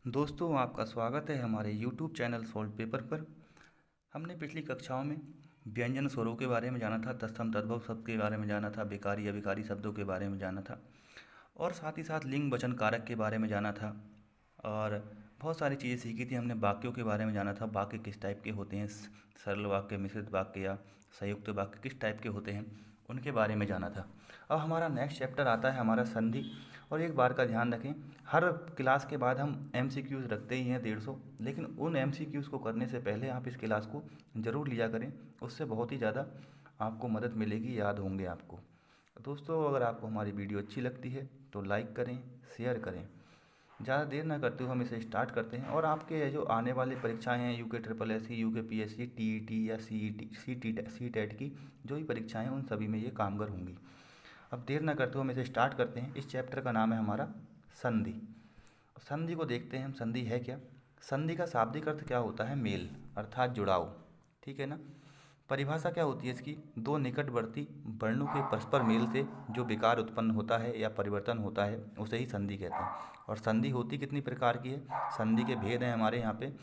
दोस्तों, आपका स्वागत है हमारे YouTube चैनल सॉल्व पेपर पर। हमने पिछली कक्षाओं में व्यंजन स्वरों के बारे में जाना था, तत्सम तद्भव शब्द के बारे में जाना था, बेकारी अभिकारी शब्दों के बारे में जाना था और साथ ही साथ लिंग वचन कारक के बारे में जाना था और बहुत सारी चीज़ें सीखी थी हमने। वाक्यों के बारे में जाना था, वाक्य किस टाइप के होते हैं, सरल वाक्य, मिश्रित वाक्य या संयुक्त वाक्य किस टाइप के होते हैं, उनके बारे में जाना था। अब हमारा नेक्स्ट चैप्टर आता है हमारा संधि। और एक बार का ध्यान रखें, हर क्लास के बाद हम MCQs रखते ही हैं 150, लेकिन उन MCQs को करने से पहले आप इस क्लास को ज़रूर लिया करें, उससे बहुत ही ज़्यादा आपको मदद मिलेगी, याद होंगे आपको। दोस्तों, अगर आपको हमारी वीडियो अच्छी लगती है तो लाइक करें, शेयर करें। ज़्यादा देर ना करते हुए हम इसे स्टार्ट करते हैं। और आपके जो आने वाली परीक्षाएं हैं, UKSSC, UKPSC, TET या CET, CTET की जो भी परीक्षाएं हैं, उन सभी में ये कामगर होंगी। अब देर ना करते हुए हम इसे स्टार्ट करते हैं। इस चैप्टर का नाम है हमारा संधि। संधि को देखते हैं हम, संधि है क्या। संधि का शाब्दिक अर्थ क्या होता है? मेल, अर्थात जुड़ाव। ठीक है ना। परिभाषा क्या होती है इसकी? दो निकटवर्ती वर्णों के परस्पर मेल से जो विकार उत्पन्न होता है या परिवर्तन होता है उसे ही संधि कहते हैं। और संधि होती कितनी प्रकार की है? संधि के भेद हैं हमारे यहाँ पे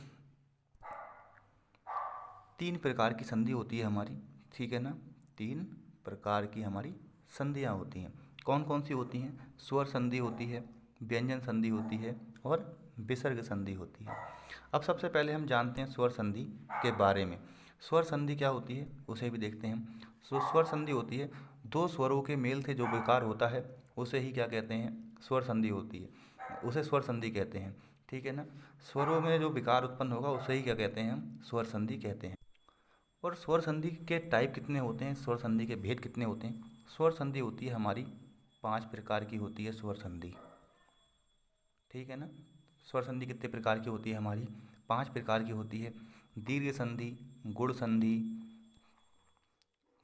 3 प्रकार की संधि होती है हमारी। ठीक है ना। 3 प्रकार की हमारी संधियाँ होती हैं। कौन कौन सी होती हैं? स्वर संधि होती है, व्यंजन संधि होती है और विसर्ग संधि होती है। अब सबसे पहले हम जानते हैं स्वर संधि के बारे में। स्वर संधि क्या होती है उसे भी देखते हैं हम। स्वर संधि होती है दो स्वरों के मेल से जो विकार होता है उसे ही क्या कहते हैं? स्वर संधि होती है, उसे स्वर संधि कहते हैं। ठीक है ना। स्वरों में जो विकार उत्पन्न होगा उसे ही क्या कहते हैं? हम स्वर संधि कहते हैं। और स्वर संधि के टाइप कितने होते हैं, स्वर संधि के भेद कितने होते हैं? स्वर संधि होती है हमारी 5 प्रकार की होती है स्वर संधि। ठीक है ना। स्वर संधि कितने प्रकार की होती है हमारी? 5 प्रकार की होती है। दीर्घ संधि, गुण संधि,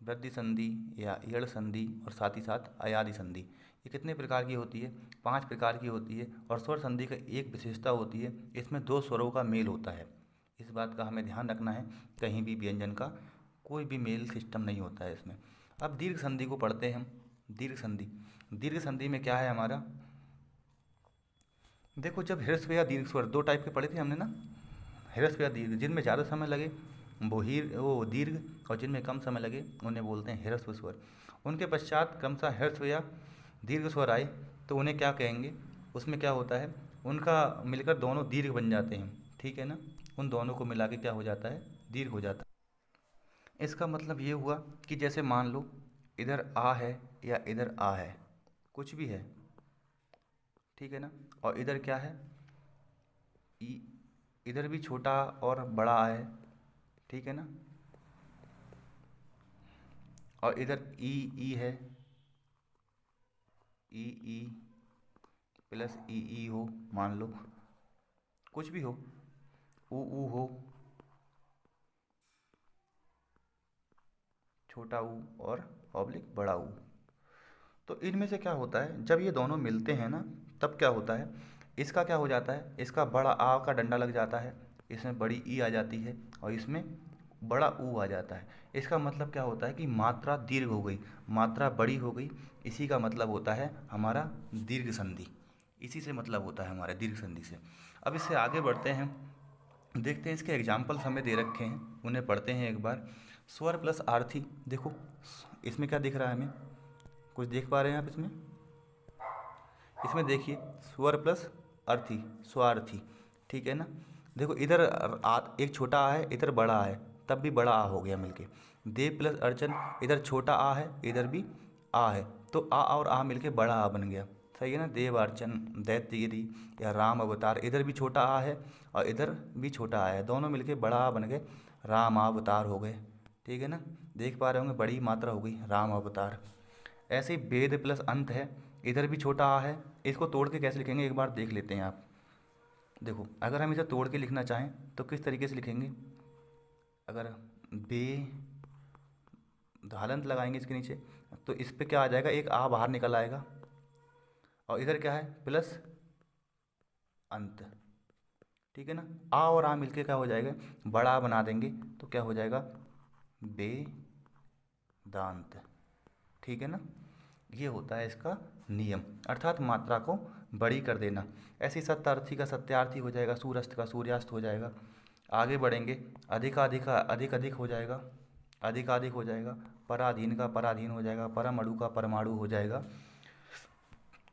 वृद्धि संधि या यड़ संधि और साथ ही साथ अयादि संधि। ये कितने प्रकार की होती है? 5 प्रकार की होती है। और स्वर संधि का एक विशेषता होती है, इसमें 2 स्वरों का मेल होता है। इस बात का हमें ध्यान रखना है, कहीं भी व्यंजन का कोई भी मेल सिस्टम नहीं होता है इसमें। अब दीर्घ संधि को पढ़ते हैं हम। दीर्घ संधि, दीर्घ संधि में क्या है हमारा? देखो, जब ह्रस्व या दीर्घ स्वर 2 टाइप के पढ़े थे हमने ना, ह्रस्व या दीर्घ। जिनमें ज़्यादा समय लगे वो दीर्घ, और जिनमें कम समय लगे उन्हें बोलते हैं ह्रस्व स्वर। उनके पश्चात क्रमशः ह्रस्व या दीर्घ स्वर आए तो उन्हें क्या कहेंगे? उसमें क्या होता है, उनका मिलकर दोनों दीर्घ बन जाते हैं। ठीक है ना। उन दोनों को मिला के क्या हो जाता है? दीर्घ हो जाता है। इसका मतलब ये हुआ कि जैसे मान लो इधर आ है या इधर आ है, कुछ भी है। ठीक है ना। और इधर क्या है? ई, इधर भी छोटा और बड़ा है। ठीक है ना। और इधर ई है, ई प्लस ई हो, मान लो कुछ भी हो, ऊ हो, छोटा ऊ और ऑब्लिक बड़ा ऊ। तो इनमें से क्या होता है, जब ये दोनों मिलते हैं ना, तब क्या होता है, इसका क्या हो जाता है, इसका बड़ा आ का डंडा लग जाता है, इसमें बड़ी ई आ जाती है और इसमें बड़ा ऊ आ जाता है। इसका मतलब क्या होता है कि मात्रा दीर्घ हो गई, मात्रा बड़ी हो गई। इसी का मतलब होता है हमारा दीर्घ संधि। इसी से मतलब होता है हमारे दीर्घ संधि से। अब इससे आगे बढ़ते हैं, देखते हैं इसके एग्जाम्पल्स हमें दे रखे हैं, उन्हें पढ़ते हैं एक बार। स्वर प्लस आर्थी। देखो इसमें क्या दिख रहा है हमें? कुछ देख पा रहे हैं आप इसमें? इसमें देखिए, स्वर प्लस अर्थी, स्वार्थी। ठीक है ना। देखो इधर एक छोटा आ है, इधर बड़ा आ है, तब भी बड़ा आ हो गया मिलके। देव प्लस अर्चन, इधर छोटा आ है, इधर भी आ है, तो आ और आ मिलके बड़ा आ बन गया। सही है ना। देव अर्चन, दैत्यगिरी या राम अवतार, इधर भी छोटा आ है और इधर भी छोटा आ है, दोनों मिलके बड़ा आ बन गए, राम अवतार हो गए। ठीक है ना। देख पा रहे होंगे, बड़ी मात्रा हो गई, राम अवतार। ऐसे ही वेद प्लस अंत है, इधर भी छोटा आ है। इसको तोड़ के कैसे लिखेंगे एक बार देख लेते हैं आप। देखो, अगर हम इसे तोड़ के लिखना चाहें तो किस तरीके से लिखेंगे? अगर बे हलंत लगाएंगे इसके नीचे तो इस पे क्या आ जाएगा, एक आ बाहर निकल आएगा और इधर क्या है, प्लस अंत। ठीक है ना। आ और आ मिलके क्या हो जाएगा, बड़ा आ बना देंगे तो क्या हो जाएगा, वेदांत। ठीक है ना। ये होता है इसका नियम, अर्थात मात्रा को बड़ी कर देना। ऐसे ही सत्यार्थी का सत्यार्थी हो जाएगा, सूर्यास्त का सूर्यास्त हो जाएगा। आगे बढ़ेंगे, अधिक अधिक हो जाएगा, अधिक हो जाएगा। पराधीन का पराधीन हो जाएगा, परमाणु का परमाणु हो जाएगा।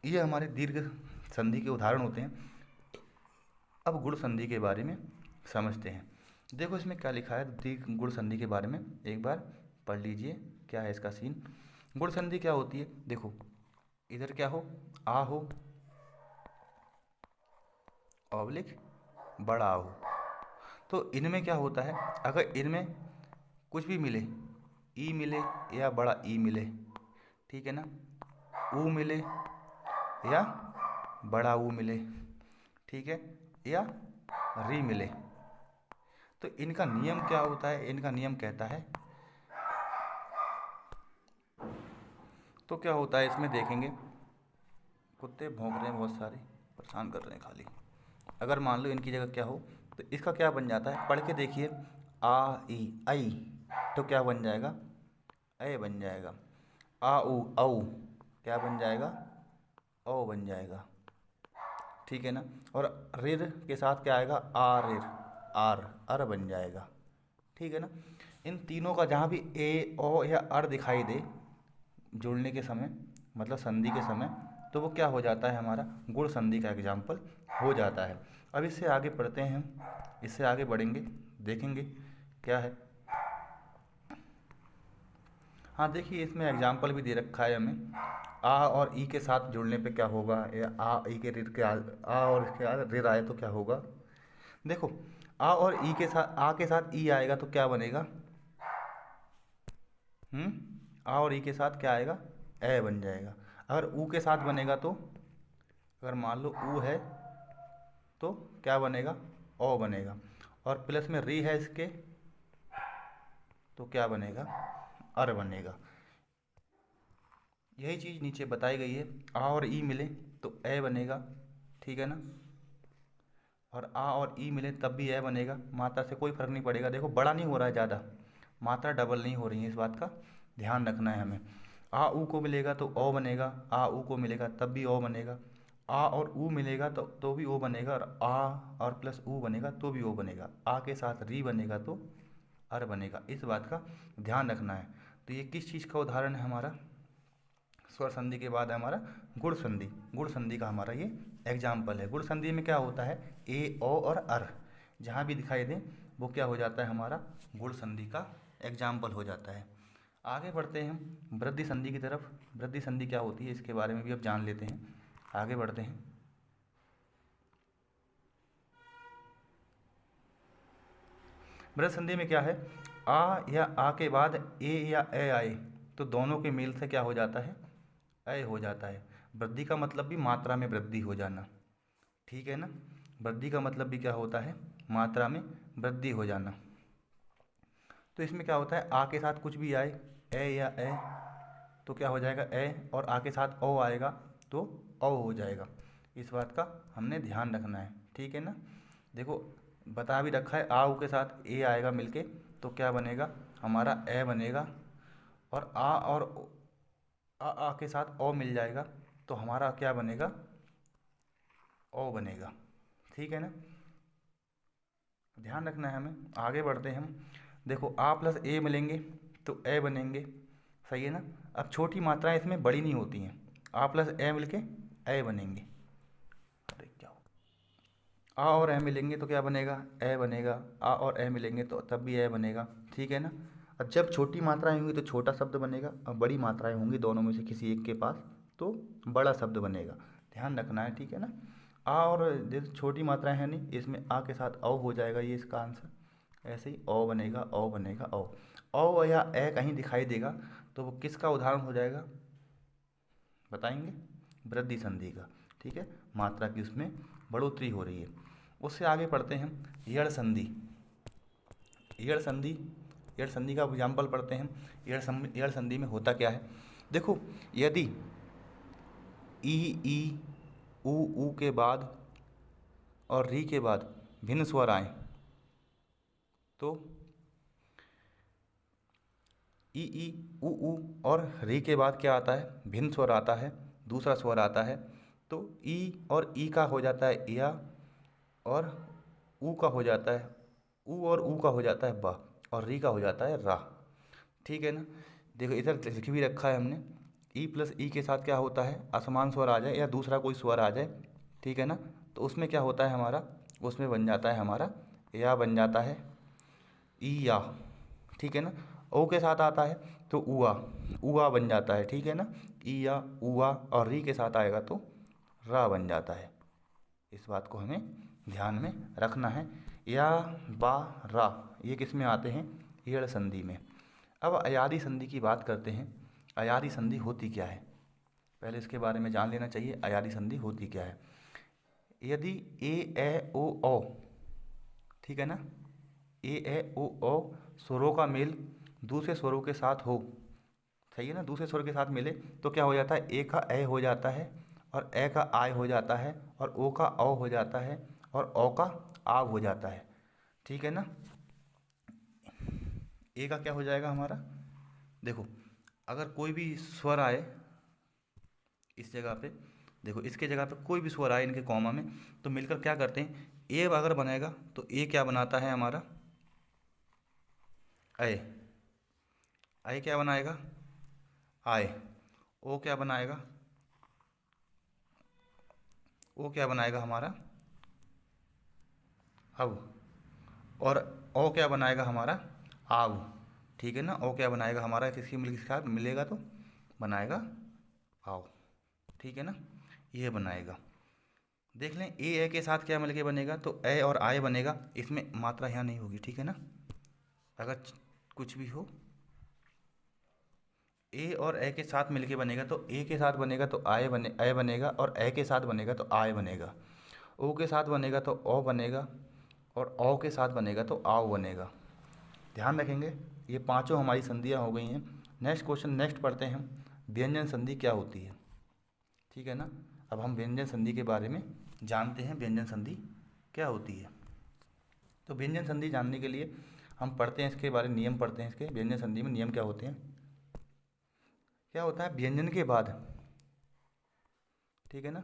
ये हमारे दीर्घ संधि के उदाहरण होते हैं। अब गुण संधि के बारे में समझते हैं। देखो इसमें क्या लिखा है दीर्घ गुण संधि के बारे में, एक बार पढ़ लीजिए क्या है इसका सीन। गुण संधि क्या होती है, देखो इधर क्या हो, आ हो ऑब्लिक बड़ा हो, तो इनमें क्या होता है, अगर इनमें कुछ भी मिले, ई मिले या बड़ा ई मिले, ठीक है ना, ऊ मिले या बड़ा ऊ मिले, ठीक है, या री मिले, तो इनका नियम क्या होता है, इनका नियम कहता है, तो क्या होता है इसमें देखेंगे, कुत्ते भौंक रहे हैं बहुत सारे, परेशान कर रहे हैं खाली। अगर मान लो इनकी जगह क्या हो, तो इसका क्या बन जाता है, पढ़ के देखिए, आ ई आई, तो क्या बन जाएगा, ए बन जाएगा। आ ऊ औ क्या बन जाएगा, ओ बन जाएगा, ठीक है ना। और रिर के साथ क्या आएगा, आ रिर, आर अर बन जाएगा, ठीक है ना। इन तीनों का जहाँ भी ए ओ या अर दिखाई दे जुड़ने के समय, मतलब संधि के समय, तो वो क्या हो जाता है, हमारा गुण संधि का एग्जाम्पल हो जाता है। अब इससे आगे पढ़ते हैं हम, इससे आगे बढ़ेंगे, देखेंगे क्या है। हाँ देखिए इसमें एग्जाम्पल भी दे रखा है हमें, आ और ई के साथ जुड़ने पे क्या होगा, या आ ई के रिर के आ और इसके बाद रिर आए तो क्या होगा। देखो आ और ई के साथ, आ के साथ ई आएगा तो क्या बनेगा, आ और ई के साथ क्या आएगा, ए बन जाएगा। अगर ऊ के साथ बनेगा तो, अगर मान लो ऊ है तो क्या बनेगा, ओ बनेगा। और प्लस में री है इसके तो क्या बनेगा, अर बनेगा। यही चीज़ नीचे बताई गई है, आ और ई मिले तो ए बनेगा, ठीक है ना, और आ और ई मिले तब भी ए बनेगा, मात्रा से कोई फर्क नहीं पड़ेगा। देखो बड़ा नहीं हो रहा है ज़्यादा, मात्रा डबल नहीं हो रही है, इस बात का ध्यान रखना है हमें। आ ऊ को मिलेगा तो ओ बनेगा, आ ऊ को मिलेगा तब भी ओ बनेगा, आ और ऊ मिलेगा तो भी ओ बनेगा, और आ और प्लस ऊ बनेगा तो भी ओ बनेगा, आ के साथ री बनेगा तो अर बनेगा, इस बात का ध्यान रखना है। तो ये किस चीज़ का उदाहरण है, हमारा स्वर संधि के बाद है हमारा गुण संधि। गुण संधि का हमारा ये एग्जाम्पल है। गुण संधि में क्या होता है, ए ओ और अर जहाँ भी दिखाई दे वो क्या हो जाता है, हमारा गुण संधि का एग्जाम्पल हो जाता है। आगे बढ़ते हैं हम वृद्धि संधि की तरफ। वृद्धि संधि क्या होती है इसके बारे में भी अब जान लेते हैं, आगे बढ़ते हैं। वृद्धि संधि में क्या है, आ या आ के बाद ए या ए आए तो दोनों के मेल से क्या हो जाता है, अय हो जाता है। वृद्धि का मतलब भी मात्रा में वृद्धि हो जाना, ठीक है ना। वृद्धि का मतलब भी क्या होता है, मात्रा में वृद्धि हो जाना। तो इसमें क्या होता है, आ के साथ कुछ भी आए, ए या ए तो क्या हो जाएगा ए, और आ के साथ ओ आएगा तो ओ हो जाएगा। इस बात का हमने ध्यान रखना है, ठीक है ना। देखो बता भी रखा है, आ ऊ के साथ ए आएगा मिलके तो क्या बनेगा, हमारा ए बनेगा, और आ और आ के साथ ओ मिल जाएगा तो हमारा क्या बनेगा, ओ बनेगा, ठीक है ना। ध्यान रखना है हमें। आगे बढ़ते हैं हम। देखो आ प्लस ए मिलेंगे तो ए बनेंगे, सही है ना। अब छोटी मात्राएं इसमें बड़ी नहीं होती हैं, आ प्लस ए मिलके ए बनेंगे। अरे क्या हो, आ और ए मिलेंगे तो क्या बनेगा, ए बनेगा। आ और ए मिलेंगे तो तब भी ए बनेगा, ठीक है ना। अब जब छोटी मात्राएं होंगी तो छोटा शब्द बनेगा, और बड़ी मात्राएं होंगी दोनों में से किसी एक के पास तो बड़ा शब्द बनेगा, ध्यान रखना है, ठीक है ना। आ और जैसे छोटी मात्राएं हैं नहीं, इसमें आ के साथ औ हो जाएगा, ये इसका आंसर। ऐसे ही ओ बनेगा, ओ बनेगा, ओ। ओ या ए कहीं दिखाई देगा तो वो किसका उदाहरण हो जाएगा, बताएंगे, वृद्धि संधि का, ठीक है। मात्रा की उसमें बढ़ोतरी हो रही है। उससे आगे पढ़ते हैं हम यड़ संधि। यड़ संधि, यड़ संधि का एग्जाम्पल पढ़ते हैं। यड़ संधि में होता क्या है, देखो यदि ई ऊ के बाद और री के बाद भिन्न स्वर आए तो ई ऊ और री के बाद क्या आता है, भिन्न स्वर आता है, दूसरा स्वर आता है तो ई और ई का हो जाता है या, और ऊ का हो जाता है ऊ, और ऊ का हो जाता है बा, और री का हो जाता है रा। ठीक है ना। देखो इधर लिख भी रखा है हमने, ई प्लस ई के साथ क्या होता है, असमान स्वर आ जाए या दूसरा कोई स्वर आ जाए, ठीक है ना, तो उसमें क्या होता है हमारा, उसमें बन जाता है हमारा या, बन जाता है ई या। ठीक है ना। ओ के साथ आता है तो उआ, उआ बन जाता है। ठीक है ना। ई या, उआ, और री के साथ आएगा तो रा बन जाता है। इस बात को हमें ध्यान में रखना है। या, बा, रा, ये किस में आते हैं, एड़ संधि में। अब अयादी संधि की बात करते हैं। अयादी संधि होती क्या है, पहले इसके बारे में जान लेना चाहिए। अयादी संधि होती क्या है। यदि ए ए ओ औ, ठीक है ना, ए ए ओ औ स्वरों का मेल दूसरे स्वरों के साथ हो, सही है ना, दूसरे स्वर के साथ मिले तो क्या हो जाता है, ए का ए हो जाता है, और ए का आय हो जाता है, और ओ का औ हो जाता है, और औ का आव हो जाता है। ठीक है ना। ए का क्या हो जाएगा हमारा, देखो अगर कोई भी स्वर आए इस जगह पे, देखो इसके जगह पे कोई भी स्वर आए इनके कॉमा में, तो मिलकर क्या करते हैं, ए अगर बनेगा तो ए क्या बनाता है हमारा, अय, अय क्या बनाएगा, आय, ओ क्या बनाएगा, ओ क्या बनाएगा हमारा अब, और ओ क्या बनाएगा हमारा आव। ठीक है ना। ओ क्या बनाएगा हमारा, किसकी मिल के साथ मिलेगा तो बनाएगा आव। ठीक है ना, ये बनाएगा। देख लें ए के साथ क्या मिलके बनेगा, तो ए और आय बनेगा, इसमें मात्रा यहाँ नहीं होगी। ठीक है ना। अगर कुछ भी हो, ए और ए के साथ मिलके बनेगा तो ए के साथ बनेगा तो आय बने, ए बनेगा, और ए के साथ बनेगा तो आय बनेगा, ओ के साथ बनेगा तो ओ बनेगा, और औ के साथ बनेगा तो आव बनेगा। ध्यान रखेंगे। ये पांचों हमारी संधियाँ हो गई हैं। नेक्स्ट क्वेश्चन, नेक्स्ट पढ़ते हैं हम, व्यंजन संधि क्या होती है। ठीक है ना। अब हम व्यंजन संधि के बारे में जानते हैं, व्यंजन संधि क्या होती है। तो व्यंजन संधि जानने के लिए हम पढ़ते हैं इसके बारे में, नियम पढ़ते हैं इसके। व्यंजन संधि में नियम क्या होते हैं, क्या होता है व्यंजन के बाद, ठीक है ना,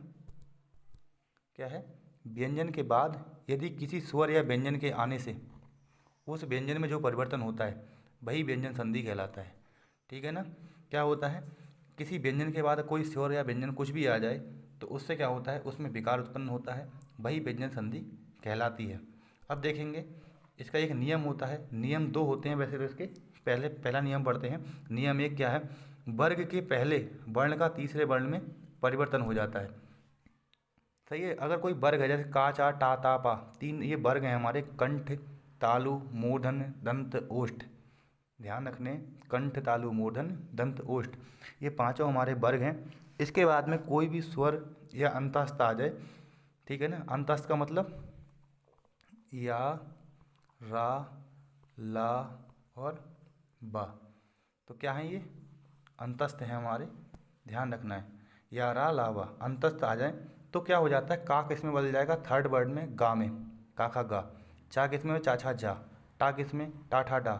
क्या है, व्यंजन के बाद यदि किसी स्वर या व्यंजन के आने से उस व्यंजन में जो परिवर्तन होता है वही व्यंजन संधि कहलाता है। ठीक है ना। क्या होता है, किसी व्यंजन के बाद कोई स्वर या व्यंजन कुछ भी आ जाए तो उससे क्या होता है, उसमें विकार उत्पन्न होता है, वही व्यंजन संधि कहलाती है। अब देखेंगे इसका एक नियम होता है, नियम दो होते हैं वैसे तो इसके। पहला नियम पढ़ते हैं। नियम एक क्या है, वर्ग के पहले वर्ण का तीसरे वर्ण में परिवर्तन हो जाता है। सही है। अगर कोई वर्ग है, जैसे का, चा, टा, ता, पा, तीन ये वर्ग हैं हमारे, कंठ, तालु, मूर्धन, दंत, ओष्ठ। ध्यान रखने, कंठ, तालु, मूर्धन, दंत, ओष्ठ, ये पांचों हमारे वर्ग हैं। इसके बाद में कोई भी स्वर या अंतस्थ आ जाए, ठीक है ना, अंतस्थ का मतलब या, रा, ला और बा, तो क्या है ये, अंतस्थ हैं हमारे, ध्यान रखना है। या, रा, ला, बा अंतस्थ आ जाए तो क्या हो जाता है, का किस में बदल जाएगा, थर्ड वर्ड में गा में, का, खा, गा। चा किस में, चा, छा, जा। टा किस में, टा, ठा, डा।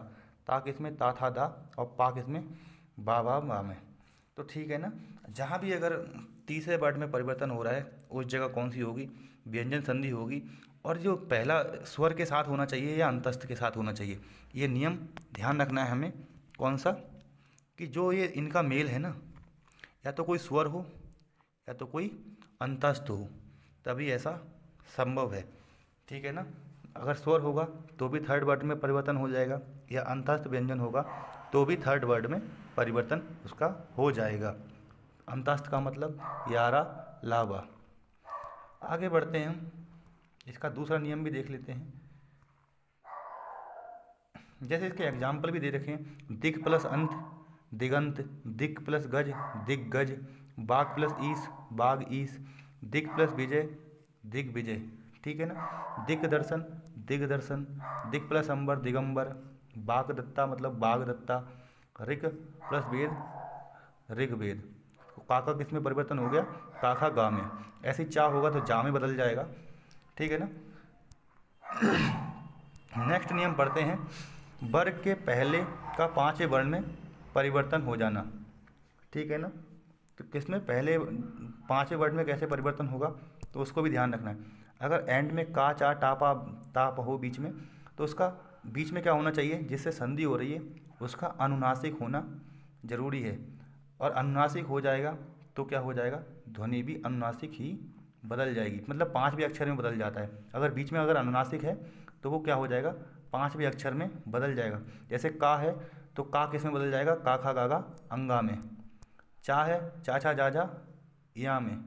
ता किस में, ता, था, दा। और पा किस में, बा, बा में। तो ठीक है ना। जहाँ भी अगर तीसरे वर्ड में परिवर्तन हो रहा है उस जगह कौन सी होगी, व्यंजन संधि होगी। और जो पहला स्वर के साथ होना चाहिए या अंतस्थ के साथ होना चाहिए, ये नियम ध्यान रखना है हमें। कौन सा, कि जो ये इनका मेल है ना, या तो कोई स्वर हो या तो कोई अंतस्थ हो, तभी ऐसा संभव है। ठीक है ना। अगर स्वर होगा तो भी थर्ड वर्ड में परिवर्तन हो जाएगा, या अंतस्थ व्यंजन होगा तो भी थर्ड वर्ड में परिवर्तन उसका हो जाएगा। अंतस्थ का मतलब यारा, लावा। आगे बढ़ते हैं हम, इसका दूसरा नियम भी देख लेते हैं। जैसे इसके एग्जाम्पल भी दे रखे हैं, दिक प्लस अंत, दिगंत, दिक प्लस गज, दिग्गज, बाघ प्लस ईस, बाघ ईस, दिक प्लस विजय, दिग्विजय। ठीक है ना। दिक दर्शन, दिग्दर्शन, दिक प्लस अंबर, दिगंबर, बाघ दत्ता मतलब बाघ दत्ता, ऋक प्लस वेद, ऋग्वेद। काका किस में परिवर्तन हो गया, काका गा में। ऐसे चा होगा तो जा में बदल जाएगा। ठीक है ना। नेक्स्ट नियम पढ़ते हैं, वर्ग के पहले का पांचवें वर्ण में परिवर्तन हो जाना। ठीक है ना। तो किसमें पहले 5वें वर्ड में कैसे परिवर्तन होगा तो उसको भी ध्यान रखना है। अगर एंड में का चा टापा ताप हो बीच में, तो उसका बीच में क्या होना चाहिए, जिससे संधि हो रही है उसका अनुनासिक होना जरूरी है। और अनुनासिक हो जाएगा तो क्या हो जाएगा, ध्वनि भी अनुनासिक ही बदल जाएगी, मतलब 5वें अक्षर में बदल जाता है। अगर बीच में अगर अनुनासिक है तो वो क्या हो जाएगा, 5वें अक्षर में बदल जाएगा। जैसे का है तो का किस में बदल जाएगा, का खा गागा अंगा में। चा है चा छा जा जा या में,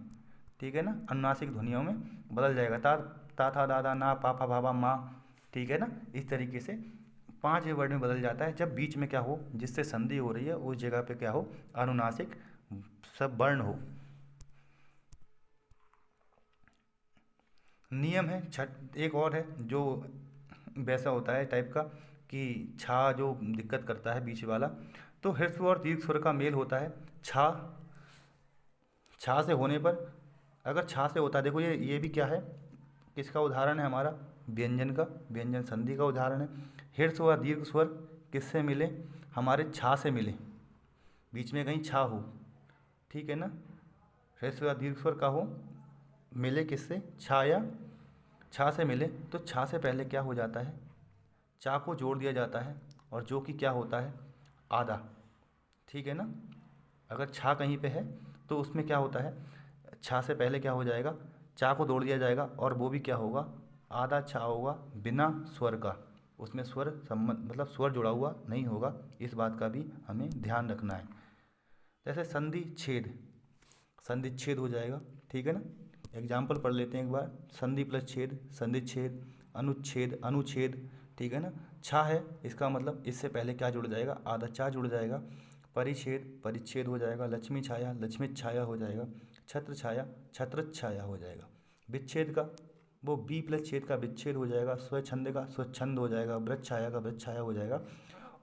ठीक है ना, अनुनासिक ध्वनियों में बदल जाएगा। ता था दादा ना पा फा भाभा माँ, ठीक है ना। इस तरीके से 5वें वर्ड में बदल जाता है जब बीच में क्या हो, जिससे संधि हो रही है उस जगह पे क्या हो, अनुनासिक सब वर्ण हो। नियम है एक और है जो वैसा होता है टाइप का कि छा जो दिक्कत करता है बीच वाला, तो ह्रस्व और दीर्घ स्वर का मेल होता है। छा छा से होने पर, अगर छा से होता है, देखो ये भी क्या है, किसका उदाहरण है हमारा, व्यंजन का, व्यंजन संधि का उदाहरण है। ह्रस्व व दीर्घ स्वर किससे मिले, हमारे छा से मिले, बीच में कहीं छा हो, ठीक है ना। ह्रस्व व दीर्घ स्वर का हो, मिले किससे, छा या छा से मिले, तो छा से पहले क्या हो जाता है, चा को जोड़ दिया जाता है, और जो कि क्या होता है, आधा, ठीक है ना। अगर छा कहीं पे है तो उसमें क्या होता है, छा से पहले क्या हो जाएगा, चा को जोड़ दिया जाएगा, और वो भी क्या होगा, आधा छा होगा बिना स्वर का, उसमें स्वर संबंध मतलब स्वर जुड़ा हुआ नहीं होगा। इस बात का भी हमें ध्यान रखना है। जैसे संधि छेद, संधि छेद हो जाएगा, ठीक है ना। एग्जाम्पल पढ़ लेते हैं एक बार, संधि प्लस छेद, संधि छेद, अनुच्छेद, अनुच्छेद, ठीक है ना। छा है, इसका मतलब इससे पहले क्या जुड़ जाएगा, आधा चा जुड़ जाएगा। परिच्छेद, परिच्छेद हो जाएगा। लक्ष्मी छाया, लक्ष्मी छाया हो जाएगा। छत्र छाया, छत्र छाया हो जाएगा। विच्छेद का, वो बी प्लस छेद का विच्छेद हो जाएगा। स्वच्छंद का स्वच्छंद हो जाएगा। वृक्ष छाया का वृक्ष छाया हो जाएगा।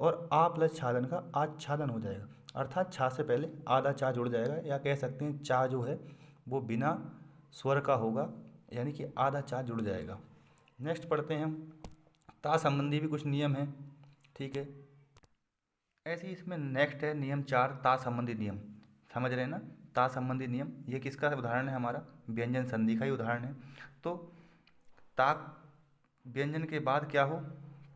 और आ प्लस छादन का आच्छादन हो जाएगा। अर्थात छा से पहले आधा चा जुड़ जाएगा, या कह सकते हैं चा जो है वो बिना स्वर का होगा, यानी कि आधा चा जुड़ जाएगा। नेक्स्ट पढ़ते हैं हम, ता संबंधी भी कुछ नियम हैं, ठीक है। ऐसे ही इसमें नेक्स्ट है नियम 4, ता संबंधी नियम, समझ रहे हैं ना। ता संबंधी नियम, ये किसका उदाहरण है, हमारा व्यंजन संधि का ही उदाहरण है। तो ता व्यंजन के बाद क्या हो,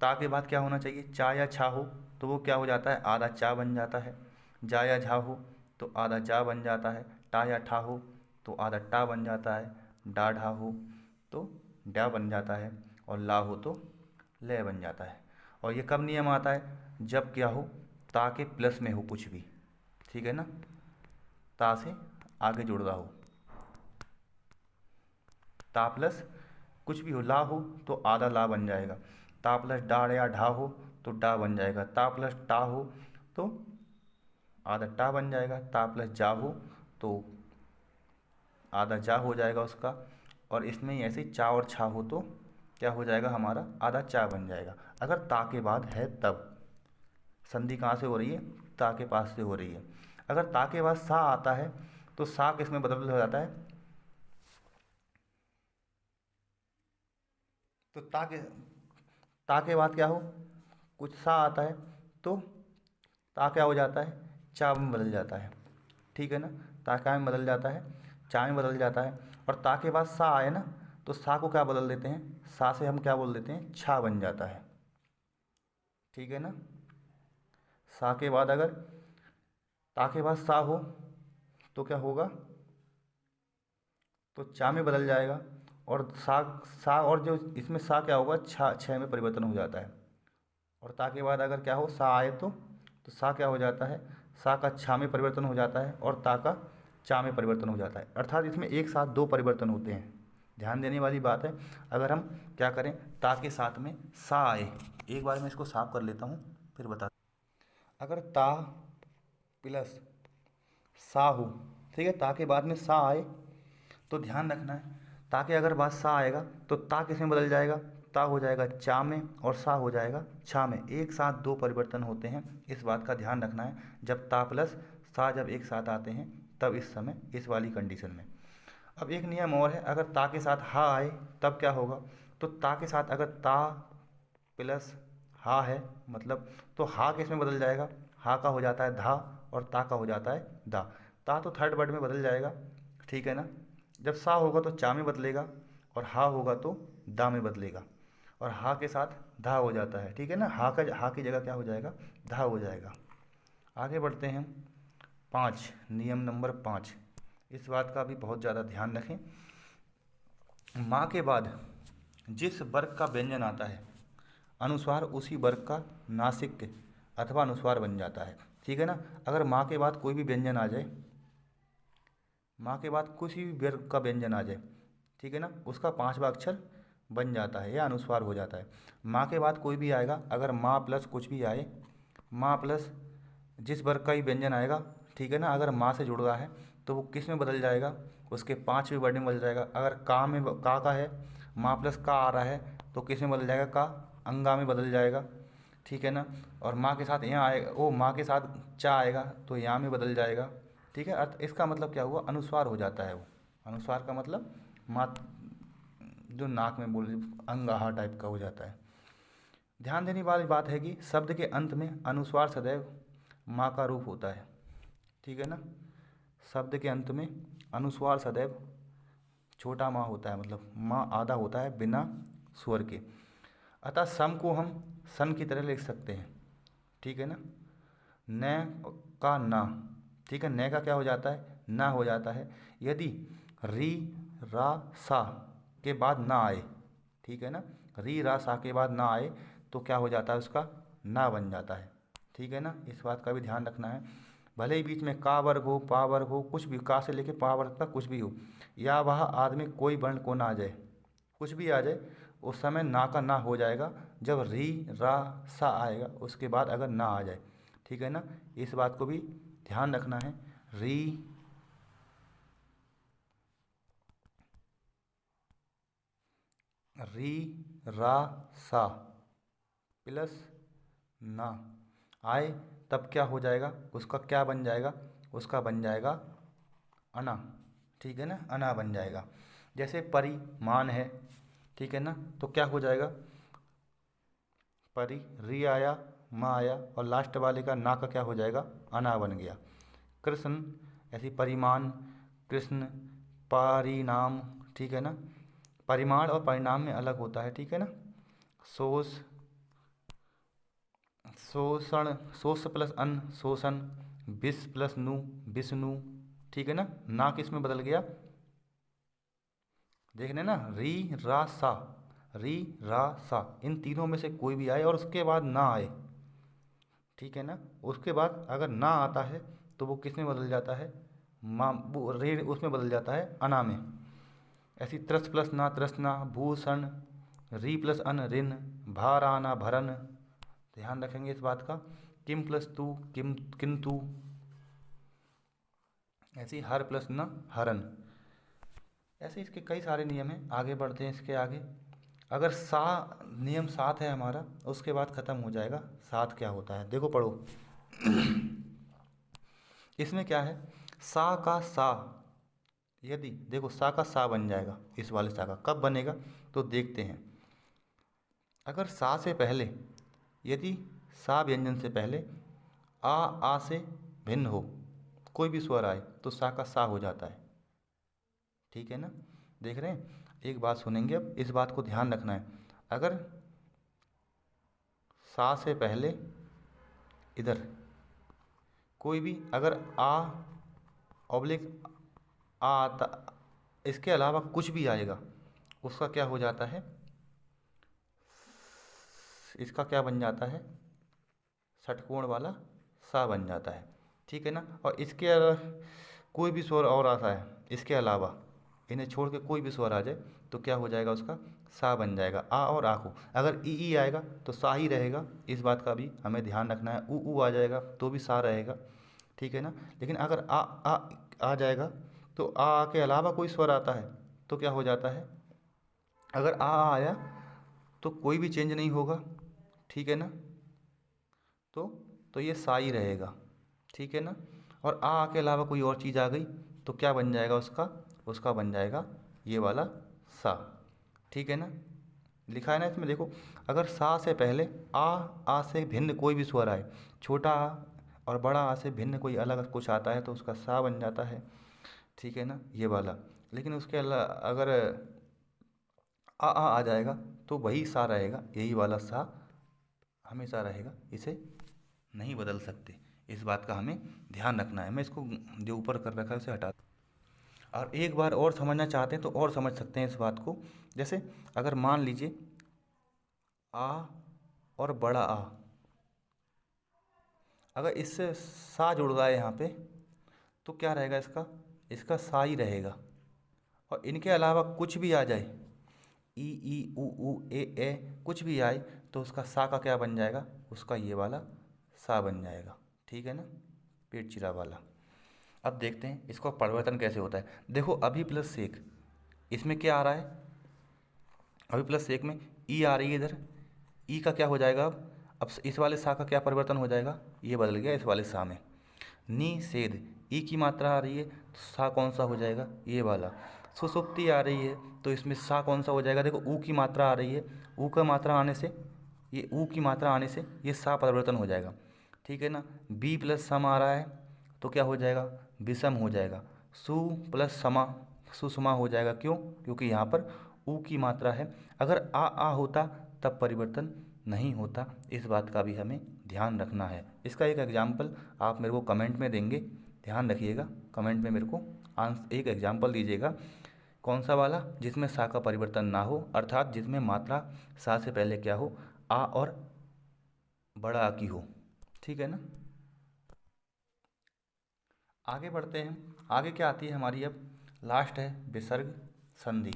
ता के बाद क्या होना चाहिए, चा या छा हो, तो वो क्या हो जाता है, आधा चा बन जाता है। जा या झा हो तो आधा जा बन जाता है। टा या ठा हो तो आधा टा बन जाता है। डा ढा हो तो डा बन जाता है। और ला हो तो लय बन जाता है। और ये कब नियम आता है, जब क्या हो, ता के प्लस में हो कुछ भी, ठीक है ना, ता से आगे जुड़ रहा हो, ता प्लस कुछ भी हो, ला हो तो आधा ला बन जाएगा। ता प्लस डा या ढा हो तो डा बन जाएगा। ता प्लस टा हो तो आधा टा बन जाएगा। ता प्लस जा हो तो आधा जा हो जाएगा उसका। और इसमें ही ऐसे चा और छा हो तो क्या हो जाएगा, हमारा आधा चा बन जाएगा। अगर ता के बाद है तब, संधि कहाँ से हो रही है, ता के पास से हो रही है। अगर ता के बाद सा आता है तो सा किस में बदल हो जाता है, तो ता के बाद क्या हो, कुछ सा आता है तो ता क्या हो जाता है, चा में बदल जाता है, ठीक है ना। ता क्या में बदल जाता है, चा में बदल जाता है। और ता के बाद सा आए ना, तो सा को क्या बदल देते हैं, सा से हम क्या बोल देते हैं, छा बन जाता है, ठीक है ना। सा के बाद अगर ता के बाद सा हो तो क्या होगा, तो चा में बदल जाएगा। और सा सा और जो इसमें सा क्या होगा, छा छः में परिवर्तन हो जाता है। और ता के बाद अगर क्या हो, सा आए तो सा क्या हो जाता है, सा का छा में परिवर्तन हो जाता है, और ता का चा में परिवर्तन हो जाता है। अर्थात इसमें एक साथ दो परिवर्तन होते हैं, ध्यान देने वाली बात है। अगर हम क्या करें, ता के साथ में सा आए, एक बार मैं इसको साफ कर लेता हूँ फिर बता। अगर ता प्लस सा हो, ठीक है, ता के बाद में सा आए तो ध्यान रखना है, ता के अगर बाद सा आएगा तो ता किस में बदल जाएगा, ता हो जाएगा चा में, और सा हो जाएगा छा में। एक साथ दो परिवर्तन होते हैं, इस बात का ध्यान रखना है। जब ता प्लस सा जब एक साथ आते हैं तब इस समय इस वाली कंडीशन में। अब एक नियम और है, अगर ता के साथ हा आए तब क्या होगा, तो ता के साथ अगर ता प्लस हा है मतलब, तो हा किस में बदल जाएगा, हा का हो जाता है धा, और ता का हो जाता है दा। ता तो थर्ड वर्ड में बदल जाएगा, ठीक है ना। जब सा होगा तो चा में बदलेगा, और हा होगा तो दा में बदलेगा, और हा के साथ धा हो जाता है, ठीक है ना। हा की जगह क्या हो जाएगा, धा हो जाएगा। आगे बढ़ते हैं। 5, नियम नंबर 5, इस बात का भी बहुत ज़्यादा ध्यान रखें। माँ के बाद जिस वर्ग का व्यंजन आता है, अनुस्वार उसी वर्ग का नासिक अथवा अनुस्वार बन जाता है, ठीक है ना। अगर माँ के बाद कोई भी व्यंजन आ जाए, माँ के बाद किसी भी वर्ग का व्यंजन आ जाए, ठीक है ना, उसका 5वां अक्षर बन जाता है या अनुस्वार हो जाता है। माँ के बाद कोई भी आएगा, अगर माँ प्लस कुछ भी आए, माँ प्लस जिस वर्ग का ही व्यंजन आएगा, ठीक है ना, अगर माँ से जुड़ रहा है तो वो किस में बदल जाएगा, उसके 5वें वर्ड में बदल जाएगा। अगर का में का है, माँ प्लस का आ रहा है तो किस में बदल जाएगा, का अंगा में बदल जाएगा, ठीक है ना। और माँ के साथ यहाँ आएगा, वो माँ के साथ चा आएगा तो यहाँ में बदल जाएगा, ठीक है। अर्थ इसका मतलब क्या हुआ, अनुस्वार हो जाता है वो। अनुस्वार का मतलब माँ जो नाक में बोल अंगाहा टाइप का हो जाता है। ध्यान देने वाली बात है कि शब्द के अंत में अनुस्वार सदैव माँ का रूप होता है, ठीक है ना। शब्द के अंत में अनुस्वार सदैव छोटा माँ होता है, मतलब माँ आधा होता है बिना स्वर के। अतः सम को हम सन की तरह लिख सकते हैं, ठीक है ना। न का ना, ठीक है, न का क्या हो जाता है, ना हो जाता है। यदि री रा सा के बाद ना आए, ठीक है ना, री रा सा के बाद ना आए तो क्या हो जाता है, उसका ना बन जाता है, ठीक है ना। इस बात का भी ध्यान रखना है। भले ही बीच में का वर्ग हो, पा वर्ग हो, कुछ भी, का से लेके पा वर्ग तक कुछ भी हो, या वह आदमी कोई वर्ण को ना आ जाए, कुछ भी आ जाए, उस समय ना का ना हो जाएगा। जब री रा सा आएगा उसके बाद अगर ना आ जाए, ठीक है ना, इस बात को भी ध्यान रखना है। री रा सा प्लस ना आए तब क्या हो जाएगा, उसका क्या बन जाएगा, उसका बन जाएगा अना, ठीक है ना, अना बन जाएगा। जैसे परिमाण है, ठीक है ना, तो क्या हो जाएगा, परि री आया, माँ आया, और लास्ट वाले का ना का क्या हो जाएगा, अना बन गया। कृष्ण, ऐसी परिमाण, कृष्ण, परिणाम, ठीक है ना। परिमाण और परिणाम में अलग होता है, ठीक है ना। शोष, शोषण, शोष प्लस अन्न शोषण, विष प्लस नु विष्णु, ठीक है ना किस में बदल गया, देखने ना, री रा सा, री रा सा, इन तीनों में से कोई भी आए और उसके बाद ना आए, ठीक है ना, उसके बाद अगर ना आता है तो वो किस में बदल जाता है, माँ वो रे उसमें बदल जाता है अना में। ऐसी त्रस प्लस ना त्रसना, भूषण, री प्लस अन ऋण, भार आना भरन, ध्यान रखेंगे इस बात का। किम प्लस तू किम किंतु, ऐसी हर प्लस न हरन। ऐसे इसके कई सारे नियम हैं, आगे बढ़ते हैं इसके आगे। अगर सा नियम 7 है हमारा, उसके बाद ख़त्म हो जाएगा। 7 क्या होता है, देखो पढ़ो। इसमें क्या है, सा का सा, यदि देखो सा का सा बन जाएगा, इस वाले सा का कब बनेगा तो देखते हैं। अगर सा से पहले, यदि सा व्यंजन से पहले आ से भिन्न हो, कोई भी स्वर आए तो सा का सा हो जाता है, ठीक है ना। देख रहे हैं, एक बात सुनेंगे अब, इस बात को ध्यान रखना है। अगर सा से पहले इधर कोई भी अगर आ ऑब्लिक आ आता, इसके अलावा कुछ भी आएगा, उसका क्या हो जाता है, इसका क्या बन जाता है, षटकोण वाला सा बन जाता है, ठीक है ना। और इसके कोई भी स्वर और आता है, इसके अलावा इन्हें छोड़ के कोई भी स्वर आ जाए तो क्या हो जाएगा, उसका सा बन जाएगा। आ और आ को अगर ई आएगा तो सा ही रहेगा, इस बात का भी हमें ध्यान रखना है। ऊ आ जाएगा तो भी सा रहेगा, ठीक है ना। लेकिन अगर आ जाएगा तो आ के अलावा कोई स्वर आता है तो क्या हो जाता है, अगर आ आया तो कोई भी चेंज नहीं होगा, ठीक है ना, तो ये सा ही रहेगा, ठीक है ना। और आ के अलावा कोई और चीज़ आ गई तो क्या बन जाएगा, उसका बन जाएगा ये वाला सा, ठीक है ना। लिखा है ना इसमें, देखो, अगर सा से पहले आ से भिन्न कोई भी स्वर आए, छोटा और बड़ा आ से भिन्न कोई अलग कुछ आता है तो उसका सा बन जाता है, ठीक है ना, ये वाला। लेकिन उसके अगर आ जाएगा तो वही सा रहेगा, यही वाला सा हमेशा रहेगा, इसे नहीं बदल सकते। इस बात का हमें ध्यान रखना है। मैं इसको जो ऊपर कर रखा है उसे हटा, और एक बार और समझना चाहते हैं तो और समझ सकते हैं इस बात को। जैसे अगर मान लीजिए आ और बड़ा आ, अगर इससे सा जुड़ रहा है यहाँ पे तो क्या रहेगा, इसका इसका सा ही रहेगा। और इनके अलावा कुछ भी आ जाए, ई उ ए कुछ भी आए तो उसका सा का क्या बन जाएगा, उसका ये वाला सा बन जाएगा, ठीक है ना, पेट चिरा वाला। अब देखते हैं इसका परिवर्तन कैसे होता है। देखो अभी प्लस सेक, इसमें क्या आ रहा है, अभी प्लस सेक में ई आ रही है इधर, ई का क्या हो जाएगा, अब इस वाले सा का क्या परिवर्तन हो जाएगा, ये बदल गया इस वाले सा में। नी सेद, ई की मात्रा आ रही है तो सा कौन सा हो जाएगा, ये वाला। सुसुप्ति आ रही है तो इसमें सा कौन सा हो जाएगा, देखो ऊ की मात्रा आ रही है, ऊ का मात्रा आने से, ये ऊ की मात्रा आने से ये सा परिवर्तन हो जाएगा, ठीक है ना। बी प्लस सम आ रहा है तो क्या हो जाएगा, विषम हो जाएगा। सु प्लस समा, सुषमा हो जाएगा, क्यों, क्योंकि यहाँ पर ऊ की मात्रा है। अगर आ होता तब परिवर्तन नहीं होता, इस बात का भी हमें ध्यान रखना है। इसका एक एग्जाम्पल आप मेरे को कमेंट में देंगे, ध्यान रखिएगा, कमेंट में मेरे को एक एग्जाम्पल दीजिएगा, कौन सा वाला, जिसमें सा का परिवर्तन ना हो, अर्थात जिसमें मात्रा सा से पहले क्या हो, आ और बड़ा आ की हो, ठीक है ना। आगे बढ़ते हैं, आगे क्या आती है हमारी, अब लास्ट है विसर्ग संधि,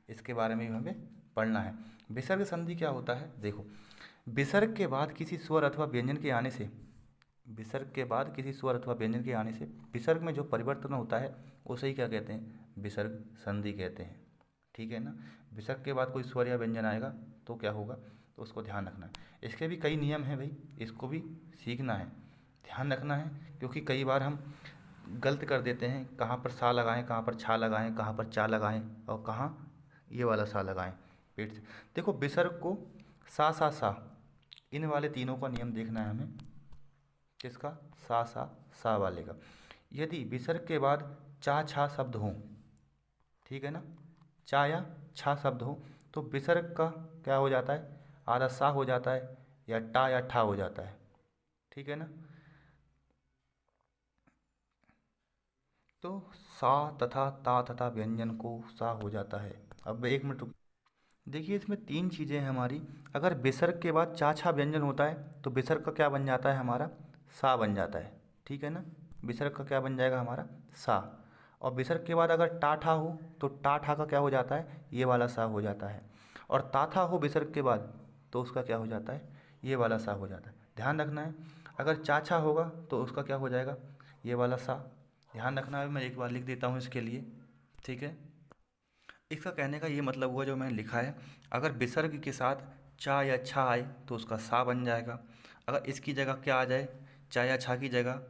इसके बारे में भी हमें पढ़ना है। विसर्ग संधि क्या होता है, देखो विसर्ग के बाद किसी स्वर अथवा व्यंजन के आने से, विसर्ग के बाद किसी स्वर अथवा व्यंजन के आने से विसर्ग में जो परिवर्तन होता है उसे ही क्या कहते हैं, विसर्ग संधि कहते हैं, ठीक है ना। विसर्ग के बाद कोई स्वर या व्यंजन आएगा तो क्या होगा, तो उसको ध्यान रखना है। इसके भी कई नियम हैं भाई, इसको भी सीखना है, ध्यान रखना है, क्योंकि कई बार हम गलत कर देते हैं, कहाँ पर सा लगाएं, कहाँ पर छा लगाएं, कहाँ पर चा लगाएं और कहाँ ये वाला सा लगाएं पेट से। देखो विसर्ग को सा इन वाले तीनों का नियम देखना है हमें, किसका, सा वाले का। यदि विसर्ग के बाद चा छा शब्द हो, ठीक है ना, चा या छा शब्द हो तो विसर्ग का क्या हो जाता है, आधा सा हो जाता है या टा या ठा हो जाता है, ठीक है ना। तो सा तथा ता तथा व्यंजन को सा हो जाता है। अब एक मिनट देखिए, इसमें तीन चीज़ें हैं हमारी। अगर विसर्ग के बाद चा छा व्यंजन होता है तो विसर्ग का क्या बन जाता है हमारा, सा बन जाता है, ठीक है ना। विसर्ग का क्या बन जाएगा हमारा, सा। और विसर्ग के बाद अगर टा ठा हो तो टा ठा का क्या हो जाता है, ये वाला सा हो जाता है। और ता था हो विसर्ग के बाद तो उसका क्या हो जाता है, ये वाला सा हो जाता है, ध्यान रखना है। अगर चा छा होगा तो उसका क्या हो जाएगा, ये वाला सा, ध्यान रखना है। मैं एक बार लिख देता हूँ इसके लिए, ठीक है। इसका कहने का ये मतलब हुआ जो मैंने लिखा है, अगर विसर्ग के साथ चा या छा आए तो उसका सा बन जाएगा। अगर इसकी जगह क्या आ जाए, चा या छा की जगह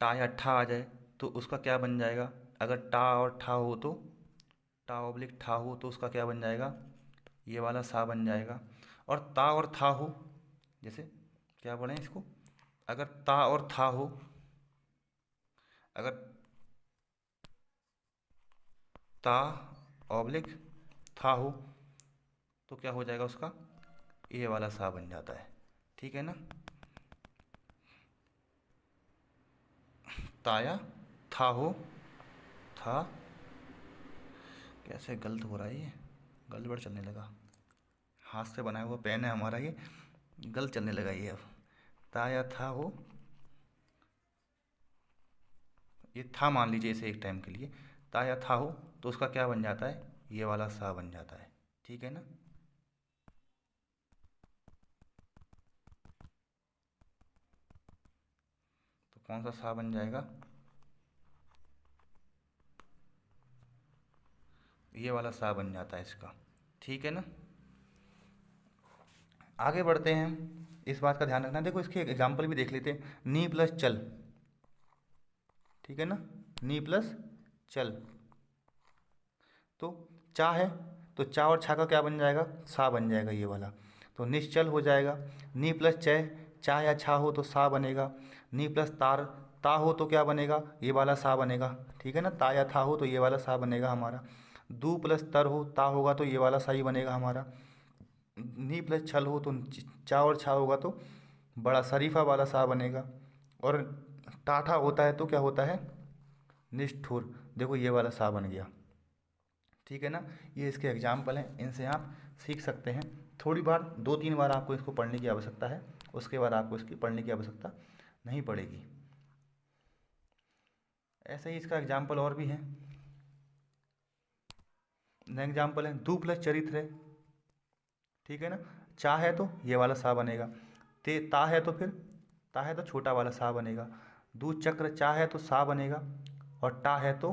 टा या ठा आ जाए तो उसका क्या बन जाएगा, अगर टा और ठा हो तो टा ऑब्लिक ठा हो तो उसका क्या बन जाएगा, ये वाला सा बन जाएगा। और ता और था हो, जैसे क्या बोलें इसको, अगर ता और था हो, अगर ता ऑब्लिक था हो तो क्या हो जाएगा, उसका ये वाला सा बन जाता है, ठीक है ना। ताया था हो, था, कैसे गलत हो रहा है ये, गड़बड़ चलने लगा, हाथ से बनाया हुआ पेन है हमारा, ये गलत चलने लगा ये। अब ताया था हो, ये था मान लीजिए इसे एक टाइम के लिए, ताया था हो तो उसका क्या बन जाता है, ये वाला सा बन जाता है, ठीक है ना। तो कौन सा सा बन जाएगा, ये वाला सा बन जाता है इसका, ठीक है ना। आगे बढ़ते हैं, इस बात का ध्यान रखना। देखो इसके एग्जाम्पल भी देख लेते हैं। नी प्लस चल, ठीक है ना, नी प्लस चल, तो चा है तो चा और छा का क्या बन जाएगा, सा बन जाएगा ये वाला, तो निश्चल हो जाएगा। नी प्लस चय, चा या छा हो तो सा बनेगा। नी प्लस तार ता हो तो क्या बनेगा, ये वाला सा बनेगा, ठीक है ना। ता या था हो तो ये वाला सा बनेगा हमारा। दू प्लस तर हो ता होगा तो ये वाला सा ही बनेगा हमारा। नी प्लस छल हो तो चा और छा होगा तो बड़ा शरीफा वाला सा बनेगा। और टाठा होता है तो क्या होता है, निष्ठुर। देखो ये वाला सा बन गया, ठीक है ना। ये इसके एग्जाम्पल हैं, इनसे आप सीख सकते हैं। थोड़ी बार 2-3 बार आपको इसको पढ़ने की आवश्यकता है, उसके बाद आपको इसकी पढ़ने की आवश्यकता नहीं पड़ेगी। ऐसे ही इसका एग्जाम्पल और भी है। एग्जाम्पल है दू प्लस चरित्र है, ठीक है ना। चा है तो ये वाला सा बनेगा। ते ता है तो फिर ता है तो छोटा वाला सा बनेगा। दू चक्र चा है तो सा बनेगा। और टा है तो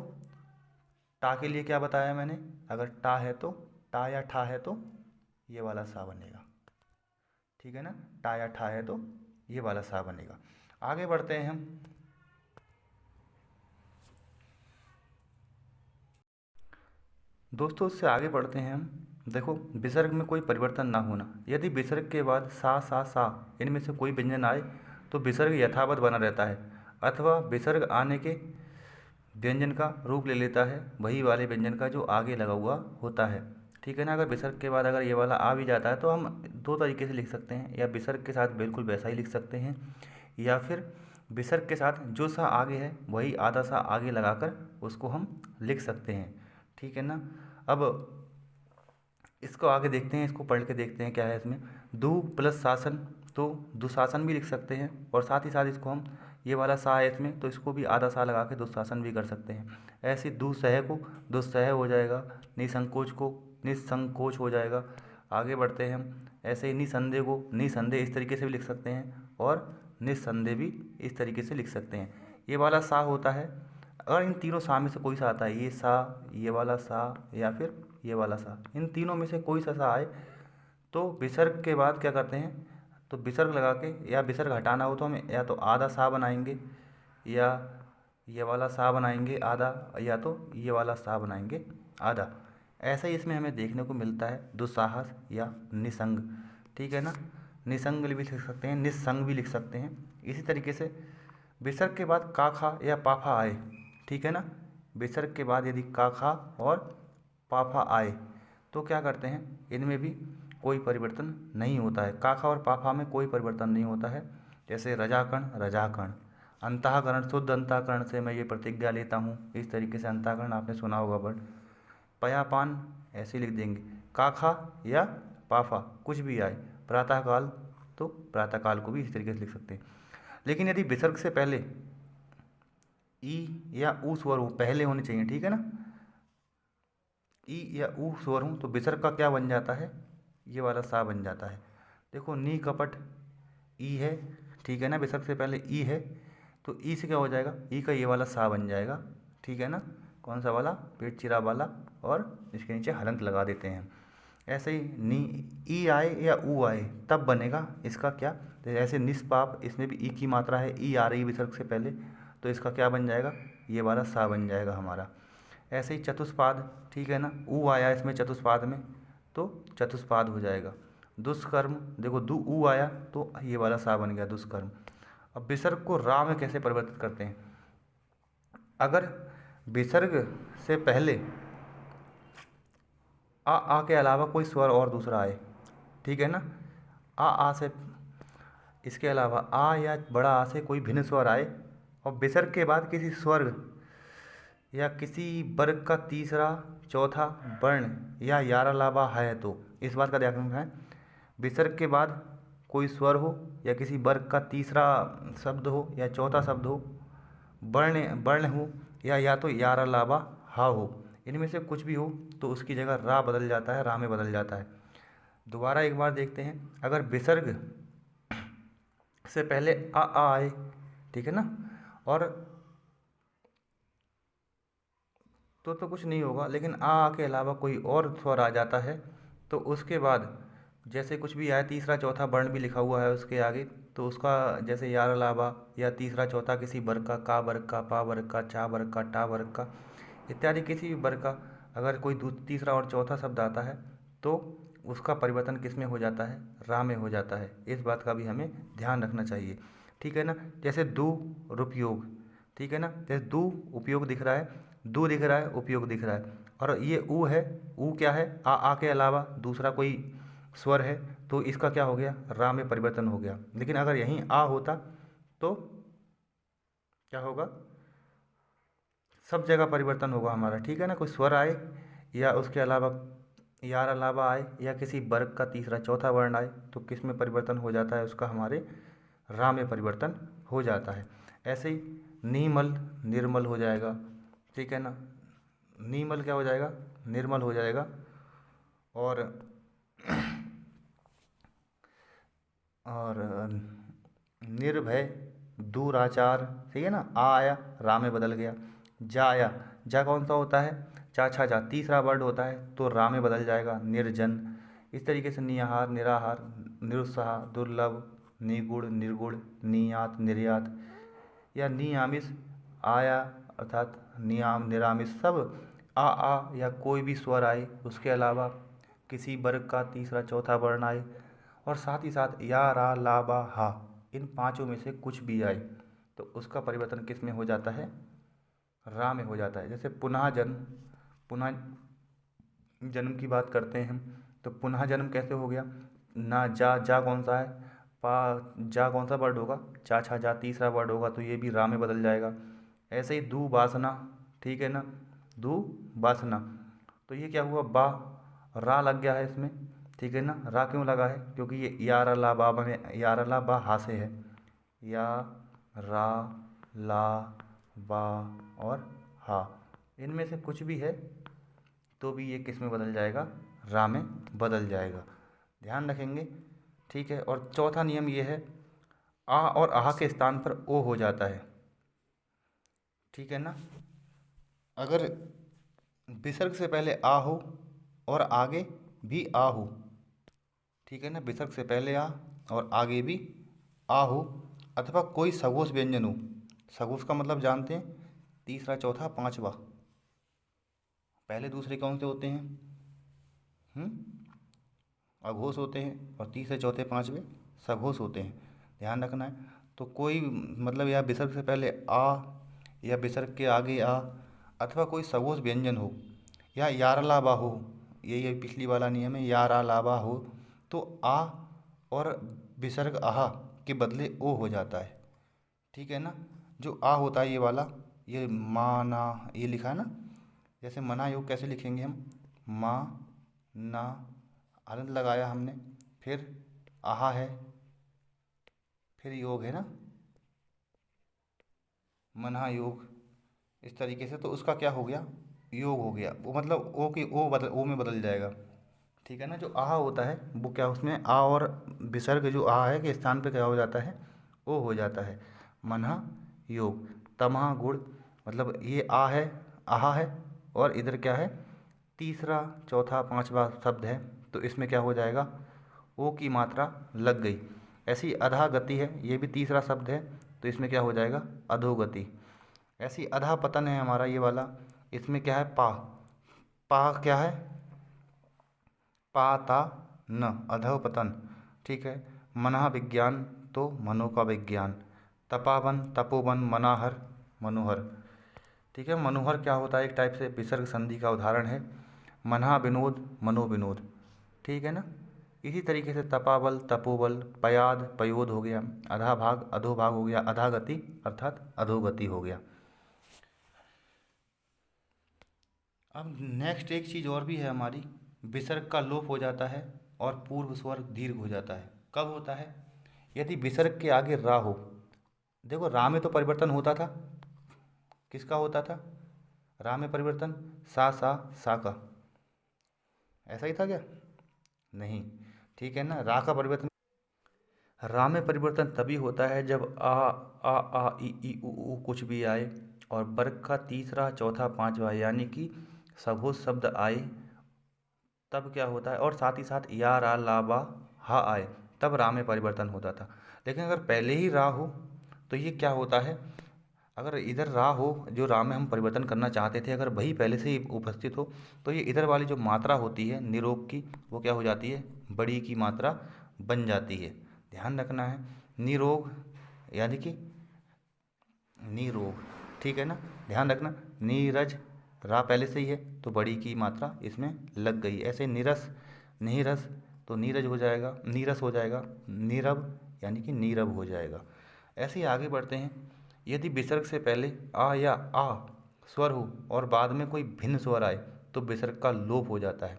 टा के लिए क्या बताया मैंने, अगर टा है तो टा या ठा है तो ये वाला सा बनेगा, ठीक है ना। टा या ठा है तो ये वाला सा बनेगा। आगे बढ़ते हैं हम। दोस्तों उससे आगे बढ़ते हैं हम। देखो विसर्ग में कोई परिवर्तन ना होना। यदि विसर्ग के बाद सा इनमें से कोई व्यंजन आए तो विसर्ग यथावत बना रहता है, अथवा विसर्ग आने के व्यंजन का रूप ले लेता है वही वाले व्यंजन का जो आगे लगा हुआ होता है, ठीक है ना। अगर विसर्ग के बाद अगर ये वाला आ भी जाता है तो हम 2 तरीके से लिख सकते हैं, या विसर्ग के साथ बिल्कुल वैसा ही लिख सकते हैं, या फिर विसर्ग के साथ जो सा आगे है वही आधा सा आगे लगाकर उसको हम लिख सकते हैं, ठीक है ना। अब इसको आगे देखते हैं, इसको पढ़ के देखते हैं क्या है इसमें। दु प्लस शासन तो दुशासन भी लिख सकते हैं, और साथ ही साथ इसको हम ये वाला सा है इसमें तो इसको भी आधा सा लगा के दुशासन भी कर सकते हैं। ऐसे दुसह को दुस्सह हो जाएगा, निसंकोच को निसंकोच हो जाएगा। आगे बढ़ते हैं हम। ऐसे ही निसंदेह को निसंदेह इस तरीके से भी लिख सकते हैं, और निस्संदेह भी इस तरीके से लिख सकते हैं। ये वाला सा होता है, अगर इन तीनों सा में से कोई सा आता है, ये सा, ये वाला सा, या फिर ये वाला सा, इन तीनों में से कोई सा आए तो विसर्ग के बाद क्या करते हैं, तो विसर्ग लगा के, या विसर्ग हटाना हो तो हम या तो आधा सा बनाएंगे, या ये वाला सा बनाएंगे आधा, या तो ये वाला सा बनाएंगे आधा। ऐसा ही इसमें हमें देखने को मिलता है दुस्साहस या निसंग, ठीक है ना। निसंग भी लिख सकते हैं, निस्संग भी लिख सकते हैं। इसी तरीके से विसर्ग के बाद का खा या पाफा आए, ठीक है ना। विसर्ग के बाद यदि का खा और पाफा आए तो क्या करते हैं, इनमें भी कोई परिवर्तन नहीं होता है। काखा और पाफा में कोई परिवर्तन नहीं होता है। जैसे रजाकण रजाकण, अंतःकरण शुद्ध अंतःकरण से मैं ये प्रतिज्ञा लेता हूँ, इस तरीके से अंतःकरण आपने सुना होगा वर्ड। पयापान ऐसे लिख देंगे। काखा या पाफा कुछ भी आए, प्रातःकाल तो प्रातःकाल को भी इस तरीके से लिख सकते हैं। लेकिन यदि विसर्ग से पहले ई या ऊ स्वर हो, पहले होने चाहिए, ठीक है ना। ई या ऊ स्वर हो तो विसर्ग का क्या बन जाता है, ये वाला सा बन जाता है। देखो नी कपट ई है, ठीक है ना, विसर्ग से पहले ई है तो ई से क्या हो जाएगा, ई का ये वाला सा बन जाएगा, ठीक है ना। कौन सा वाला, पेट चिरा वाला, और इसके नीचे हलंत लगा देते हैं। ऐसे ही नी ई आए या ऊ आए तब बनेगा इसका क्या, तो ऐसे निष्पाप, इसमें भी ई की मात्रा है, ई आ रही विसर्ग से पहले तो इसका क्या बन जाएगा, ये वाला सा बन जाएगा हमारा। ऐसे ही चतुष्पाद, ठीक है ना, ऊ आया इसमें चतुष्पाद में तो चतुष्पाद हो जाएगा। दुष्कर्म, देखो दु ऊ आया तो ये वाला सा बन गया दुष्कर्म। अब विसर्ग को रा में कैसे परिवर्तित करते हैं, अगर विसर्ग से पहले आ के अलावा कोई स्वर और दूसरा आए, ठीक है ना, आ से इसके अलावा आ या बड़ा आ से कोई भिन्न स्वर आए, और विसर्ग के बाद किसी स्वर्ग या किसी वर्ग का तीसरा चौथा वर्ण या यारलावा है तो इस बात का ध्यान रखना है। विसर्ग के बाद कोई स्वर हो या किसी वर्ग का तीसरा शब्द हो या चौथा शब्द हो, वर्ण वर्ण हो, या तो यारलावा हा हो, इनमें से कुछ भी हो तो उसकी जगह रा बदल जाता है, रा में बदल जाता है। दोबारा एक बार देखते हैं। अगर विसर्ग से पहले आ आए, ठीक है ना, और तो कुछ नहीं होगा, लेकिन आ के अलावा कोई और स्वर आ जाता है तो उसके बाद जैसे कुछ भी आया, तीसरा चौथा वर्ण भी लिखा हुआ है उसके आगे, तो उसका जैसे यार अलावा या तीसरा चौथा किसी वर्ग का वर्ग का, पा वर्ग का, चा वर्ग का, टा वर्ग का इत्यादि किसी भी वर्ग का अगर कोई तीसरा और चौथा शब्द आता है तो उसका परिवर्तन किस में हो जाता है, रा में हो जाता है। इस बात का भी हमें ध्यान रखना चाहिए। ठीक है ना। जैसे दू रुपयोग, ठीक है ना, जैसे दू उपयोग दिख रहा है, दू दिख रहा है, उपयोग दिख रहा है, और ये ऊ है, ऊ क्या है, आ के अलावा दूसरा कोई स्वर है, तो इसका क्या हो गया, रा में परिवर्तन हो गया। लेकिन अगर यहीं आ होता तो क्या होगा, सब जगह परिवर्तन होगा हमारा, ठीक है ना। कोई स्वर आए या उसके अलावा यार अलावा आए या किसी वर्ग का तीसरा चौथा वर्ण आए तो किस में परिवर्तन हो जाता है, उसका हमारे रा में परिवर्तन हो जाता है। ऐसे ही नीमल निर्मल हो जाएगा, ठीक है ना, नीमल क्या हो जाएगा, निर्मल हो जाएगा। और निर्भय दुराचार, ठीक है ना, आ आया रा में बदल गया। जा आया, जा कौन सा होता है, चा छा जा तीसरा वर्ड होता है तो रा में बदल जाएगा, निर्जन। इस तरीके से निहार निराहार, निरुत्साह दुर्लभ, निगुण निर्गुण, नियात निर्यात, या नियामिस आया अर्थात नियाम निरामिस, सब आ या कोई भी स्वर आए, उसके अलावा किसी वर्ग का तीसरा चौथा वर्ण आए, और साथ ही साथ या रा ला बा हा, इन पांचों में से कुछ भी आए तो उसका परिवर्तन किस में हो जाता है, रा में हो जाता है। जैसे पुनः जन्म, पुनः जन्म की बात करते हैं हम, तो पुनः जन्म कैसे हो गया, ना जा, जा कौन सा है, पा, जा कौन सा वर्ड होगा, चा छा जा तीसरा वर्ड होगा तो ये भी रा में बदल जाएगा। ऐसे ही दू वासना, ठीक है ना, दू वासना, तो ये क्या हुआ, बा रा लग गया है इसमें, ठीक है ना। रा क्यों लगा है, क्योंकि ये यार ला बा में, यार ला बा हा से है, या रा ला बा और हा, इनमें से कुछ भी है तो भी ये किस में बदल जाएगा, रा में बदल जाएगा, ध्यान रखेंगे, ठीक है। और चौथा नियम ये है, आ और आहा के स्थान पर ओ हो जाता है, ठीक है ना। अगर विसर्ग से पहले आ हो और आगे भी आ हो, ठीक है ना, विसर्ग से पहले आ और आगे भी आ हो, अथवा कोई सघोष व्यंजन हो, सघोष का मतलब जानते हैं, तीसरा चौथा पांचवा, पहले दूसरे कौन से होते हैं, अघोष होते हैं, और तीसरे चौथे पांचवे सघोष होते हैं, ध्यान रखना है। तो कोई मतलब या विसर्ग से पहले आ या विसर्ग के आगे आ, अथवा कोई सघोष व्यंजन हो, या यारला बा हो, ये पिछली वाला नियम है, यारा लाबा हो, तो आ और विसर्ग आहा के बदले ओ हो जाता है, ठीक है ना। जो आ होता है ये वाला, ये माना, ये लिखा है ना, जैसे मना योग कैसे लिखेंगे हम, मा ना हलंत लगाया हमने, फिर आहा है, फिर योग है ना, मना योग, इस तरीके से, तो उसका क्या हो गया, योग हो गया, वो मतलब ओ की ओ में बदल जाएगा, ठीक है ना। जो आहा होता है वो क्या, उसमें आ और विसर्ग जो आ है के स्थान पे क्या हो जाता है, ओ हो जाता है, मना योग। तमहा गुड़, मतलब ये आ है, आहा है, और इधर क्या है, तीसरा चौथा पांचवा शब्द है, तो इसमें क्या हो जाएगा, ओ की मात्रा लग गई। ऐसी अधा गति है, ये भी तीसरा शब्द है, तो इसमें क्या हो जाएगा, अधोगति। ऐसी अधा पतन है हमारा ये वाला, इसमें क्या है, पा, पा क्या है, पाता न, अधो पतन, ठीक है। मना विज्ञान तो मनो का विज्ञान, तपावन तपोवन मनाहर मनोहर, ठीक है। मनोहर क्या होता है, एक टाइप से विसर्ग संधि का उदाहरण है। मना विनोद मनोविनोद, ठीक है ना। इसी तरीके से तपाबल तपोबल, पयाद पयोद हो गया, अधा भाग अधोभाग हो गया, अधागति अर्थात अधोगति हो गया। अब नेक्स्ट एक चीज़ और भी है हमारी, विसर्ग का लोप हो जाता है और पूर्व स्वर दीर्घ हो जाता है। कब होता है, यदि विसर्ग के आगे रा हो, देखो रा में तो परिवर्तन होता था, किसका होता था, रा में परिवर्तन, सा का, ऐसा ही था क्या, नहीं, ठीक है ना। रा का परिवर्तन, रा में परिवर्तन तभी होता है जब आ ई उ कुछ भी आए और वर्ग का तीसरा चौथा पांचवा यानी कि सघोष शब्द आए, तब क्या होता है, और साथ ही साथ या रा ला बा हा आए, तब रा में परिवर्तन होता था। लेकिन अगर पहले ही रा हो तो ये क्या होता है, अगर इधर रा हो, जो रा में हम परिवर्तन करना चाहते थे, अगर वही पहले से ही उपस्थित हो तो ये इधर वाली जो मात्रा होती है निरोग की, वो क्या हो जाती है, बड़ी की मात्रा बन जाती है, ध्यान रखना है। निरोग यानी कि निरोग, ठीक है ना। ध्यान रखना, नीरज रा पहले से ही है तो बड़ी की मात्रा इसमें लग गई। ऐसे निरस, नीरस तो नीरज हो जाएगा, नीरस हो जाएगा, नीरब यानी कि नीरब हो जाएगा। ऐसे ही आगे बढ़ते हैं। यदि विसर्ग से पहले आ या आ स्वर हो और बाद में कोई भिन्न स्वर आए तो विसर्ग का लोप हो जाता है,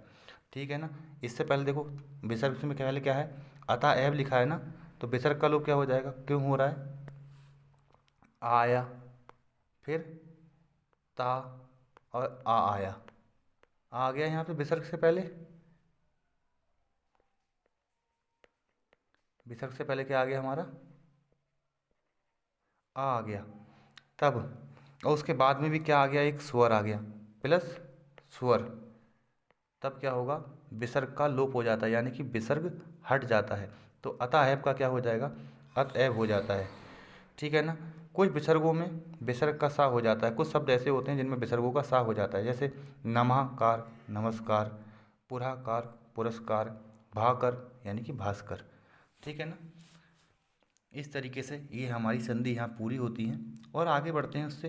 ठीक है ना। इससे पहले देखो, विसर्ग में पहले क्या है, अतः एव लिखा है ना, तो विसर्ग का लोप क्या हो जाएगा, क्यों हो रहा है, आया, फिर ता और आ आया, आ गया यहाँ पे विसर्ग से पहले। विसर्ग से पहले क्या आ गया हमारा, आ गया। तब और उसके बाद में भी क्या आ गया, एक स्वर आ गया प्लस स्वर। तब क्या होगा, विसर्ग का लोप हो जाता है, यानी कि विसर्ग हट जाता है। तो अतएव का क्या हो जाएगा, अतएव हो जाता है, ठीक है ना। कुछ विसर्गों में विसर्ग का सा हो जाता है। कुछ शब्द ऐसे होते हैं जिनमें विसर्गों का सा हो जाता है, जैसे नमःकार नमस्कार, पुरःकार पुरस्कार, भाकर यानी कि भास्कर, ठीक है ना। इस तरीके से ये हमारी संधि यहाँ पूरी होती हैं। और आगे बढ़ते हैं उससे।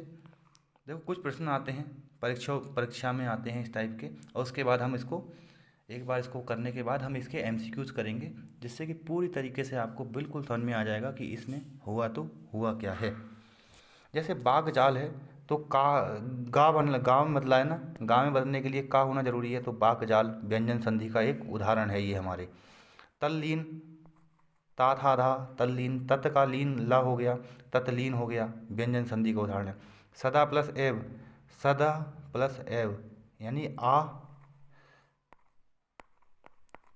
देखो कुछ प्रश्न आते हैं परीक्षा में आते हैं इस टाइप के, और उसके बाद हम इसको एक बार इसको करने के बाद हम इसके एमसीक्यूज करेंगे, जिससे कि पूरी तरीके से आपको बिल्कुल समझ में आ जाएगा कि इसमें हुआ तो हुआ क्या है। जैसे बाग जाल है तो का गाँव में बदला है ना, गाँव में बदलने के लिए का होना जरूरी है, तो बाग जाल व्यंजन संधि का एक उदाहरण है ये हमारे। तल्लीन, ता था धा, तल्लीन, तत्कालीन ला हो गया, तत्लीन हो गया, व्यंजन संधि का उदाहरण है। सदा प्लस एव, सदा प्लस एव यानी आ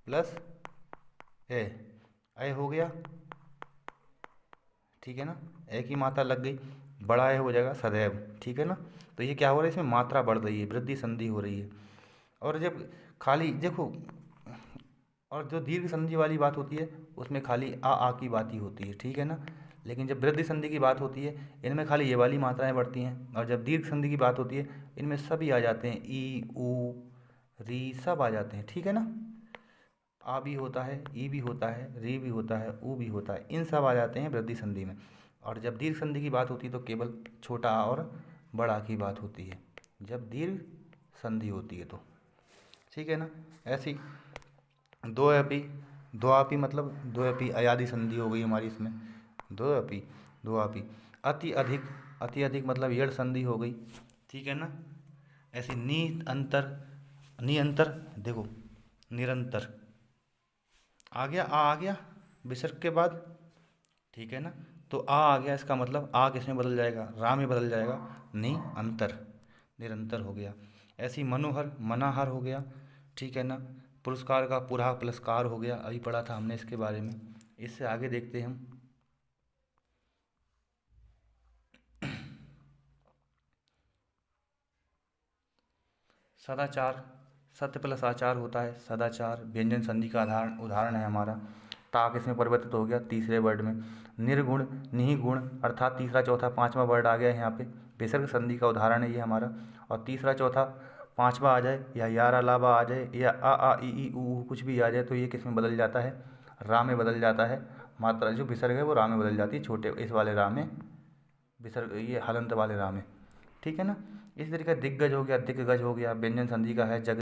प्लस ए हो गया, ठीक है ना। ए की मात्रा लग गई, बड़ा ए हो जाएगा सदैव, ठीक है ना। तो ये क्या हो रहा है, इसमें मात्रा बढ़ रही है, वृद्धि संधि हो रही है। और जब खाली देखो, और जो दीर्घ संधि वाली बात होती है उसमें खाली आ की बात ही होती है, ठीक है ना। लेकिन जब वृद्धि संधि की बात होती है इनमें खाली ये वाली मात्राएं बढ़ती हैं, और जब दीर्घ संधि की बात होती है इनमें सभी आ जाते हैं, ई ऊ री सब आ जाते हैं, ठीक है ना। आ भी होता है, ई भी होता है, री भी होता है, ऊ भी होता है, इन सब आ जाते हैं वृद्धि संधि में। और जब दीर्घ संधि की बात होती है तो केवल छोटा आ और बड़ा की बात होती है, जब दीर्घ संधि होती है तो, ठीक है ना। ऐसी द्वयपी, द्वापी मतलब द्वयपी अयादि संधि हो गई हमारी इसमें, द्वयपी द्वापी। अति अधिक, अति अधिक मतलब यड़ संधि हो गई, ठीक है ना। ऐसे नी अंतर, नी अंतर देखो निरंतर आ गया विसर्ग के बाद, ठीक है ना। तो आ गया, इसका मतलब आ किसमें बदल जाएगा, रा में बदल जाएगा, नी अंतर, निरंतर हो गया। ऐसी मनोहर, मनाहर हो गया, ठीक है ना। पुरस्कार का पुरा प्लस कार हो गया, अभी पढ़ा था हमने इसके बारे में। इससे आगे देखते हैं हम। सदाचार, सत्य प्लस आचार होता है सदाचार, व्यंजन संधि का उदाहरण है हमारा। ताक इसमें परिवर्तित हो गया तीसरे वर्ड में। निर्गुण, निगुण अर्थात तीसरा चौथा पांचवा वर्ड आ गया यहाँ पे, विसर्ग संधि का उदाहरण है ये हमारा। और तीसरा चौथा पांचवा आ जाए या यार अलावा आ जाए या आ ई ऊ कुछ भी आ जाए तो ये किस में बदल जाता है, रा में बदल जाता है। मात्रा जो विसर्ग है वो रा में बदल जाती है, छोटे इस वाले रा में, विसर्ग ये हलंत वाले रा में, ठीक है ना। इसी तरीके दिग्गज हो गया, दिग्गज हो गया, व्यंजन संधि का है। जग